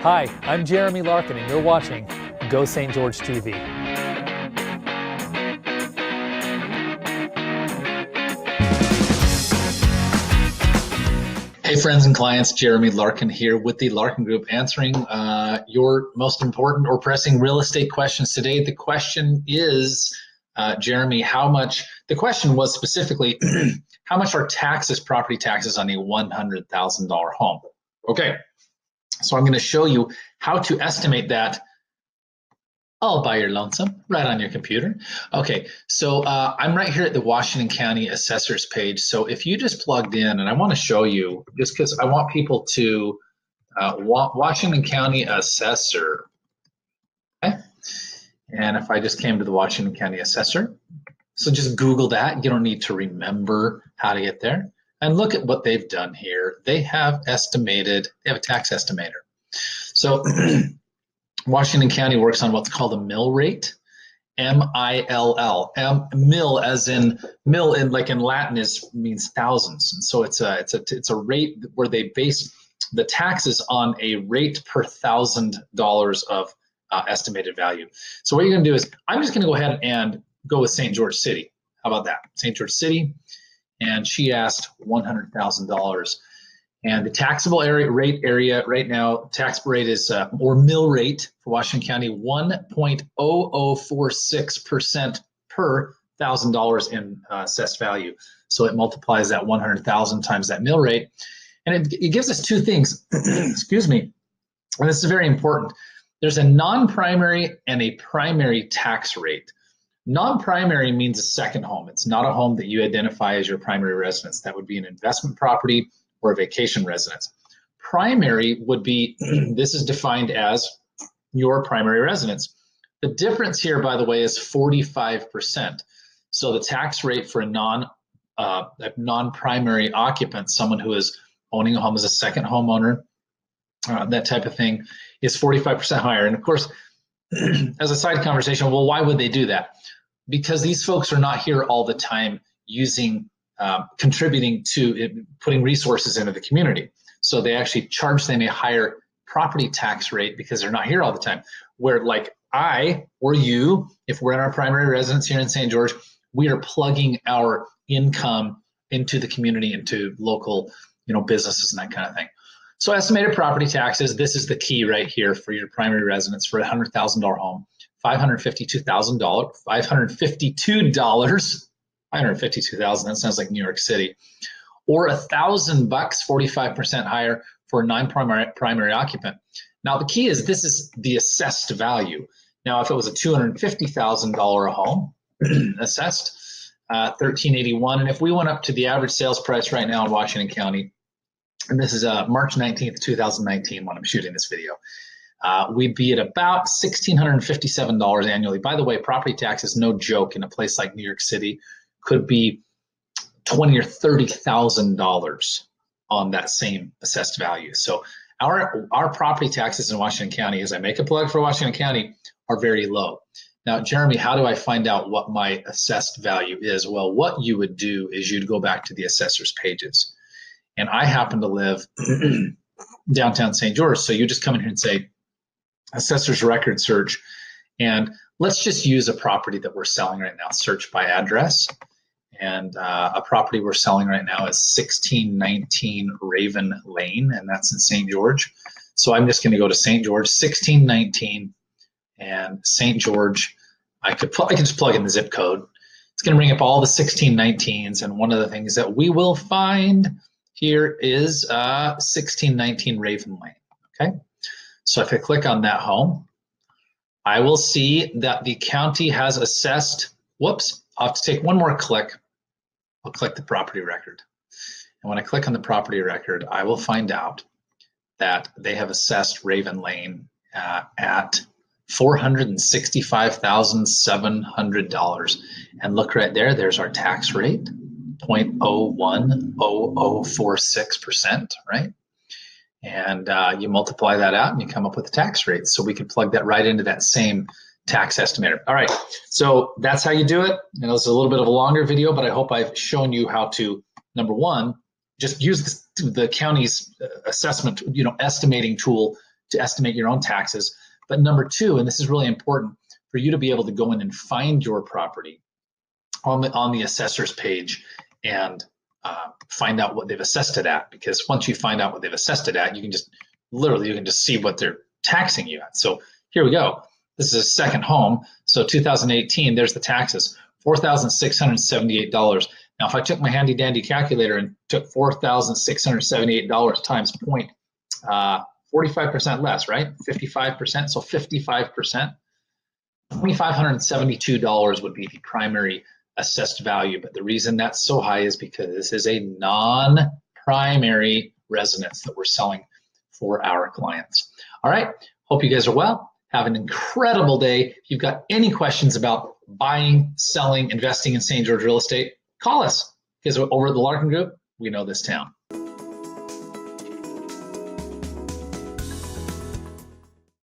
Hi, I'm Jeremy Larkin, and you're watching Go St. George TV. Hey friends and clients, Jeremy Larkin here with the Larkin Group, answering your most important or pressing real estate questions today. The question is, Jeremy, the question was specifically, how much are taxes, property taxes on a $100,000 home? Okay, so I'm going to show you how to estimate that all by your lonesome, right on your computer. Okay, so I'm right here at the Washington County Assessor's page. So if you just plugged in, and I want to show you, just because I want people to, Washington County Assessor, okay? And if I just came to the Washington County Assessor, so just Google that. You don't need to remember how to get there. And look at what they've done here. They have a tax estimator. So Washington County works on what's called a mill rate, M-I-L-L. Mill, as in mill, in Latin means thousands, and so it's a rate where they base the taxes on a rate per $1,000 of estimated value. So what you're going to do is, I'm just going to go ahead and go with St. George City. How about that? St. George City, and she asked $100,000. And the taxable rate right now, tax rate is, or mill rate for Washington County, 1.0046% per $1,000 in assessed value. So it multiplies that 100,000 times that mill rate. And it gives us two things, excuse me, and this is very important. There's a non-primary and a primary tax rate. Non-primary means a second home. It's not a home that you identify as your primary residence. That would be an investment property or a vacation residence. Primary would be, this is defined as your primary residence. The difference here, by the way, is 45%. So the tax rate for a non-primary occupant, someone who is owning a home as a second homeowner, that type of thing, is 45% higher. And of course, as a side conversation, well, why would they do that? Because these folks are not here all the time contributing to putting resources into the community. So they actually charge them a higher property tax rate because they're not here all the time. Where like I or you, if we're in our primary residence here in St. George, we are plugging our income into the community, into local, businesses and that kind of thing. So estimated property taxes, this is the key right here for your primary residence for a $100,000 home, $552,000, that sounds like New York City, or $1,000, 45% higher for a non-primary occupant. Now the key is, this is the assessed value. Now if it was a $250,000 home, assessed $1,381, and if we went up to the average sales price right now in Washington County, and this is March 19th, 2019 when I'm shooting this video, we'd be at about $1,657 annually. By the way, property tax is no joke in a place like New York City. Could be $20,000 or $30,000 on that same assessed value. So our property taxes in Washington County, as I make a plug for Washington County, are very low. Now, Jeremy, how do I find out what my assessed value is? Well, what you would do is you'd go back to the assessor's pages. And I happen to live downtown St. George, so you just come in here and say, assessor's record search, and let's just use a property that we're selling right now, search by address. And a property we're selling right now is 1619 Raven Lane, and that's in St. George. So I'm just going to go to St. George, 1619, and St. George. I can just plug in the zip code. It's going to bring up all the 1619s, and one of the things that we will find here is 1619 Raven Lane. Okay, so if I click on that home, I will see that the county has assessed. Whoops! I'll have to take one more click. I'll click the property record. And when I click on the property record, I will find out that they have assessed Raven Lane at $465,700. And look right there, there's our tax rate, 0.010046%, right? And you multiply that out and you come up with the tax rate. So we can plug that right into that same tax estimator. All right, so that's how you do it. And it's a little bit of a longer video, but I hope I've shown you how to, number one, just use the county's assessment, estimating tool to estimate your own taxes. But number two, and this is really important, for you to be able to go in and find your property on the assessor's page and find out what they've assessed it at. Because once you find out what they've assessed it at, you can just see what they're taxing you at. So here we go. This is a second home. So 2018, there's the taxes, $4,678. Now, if I took my handy dandy calculator and took $4,678 times 45% less, right? 55%. So 55%, $2,572 would be the primary assessed value. But the reason that's so high is because this is a non-primary residence that we're selling for our clients. All right. Hope you guys are well. Have an incredible day. If you've got any questions about buying, selling, investing in St. George real estate, call us, because over at the Larkin Group, we know this town.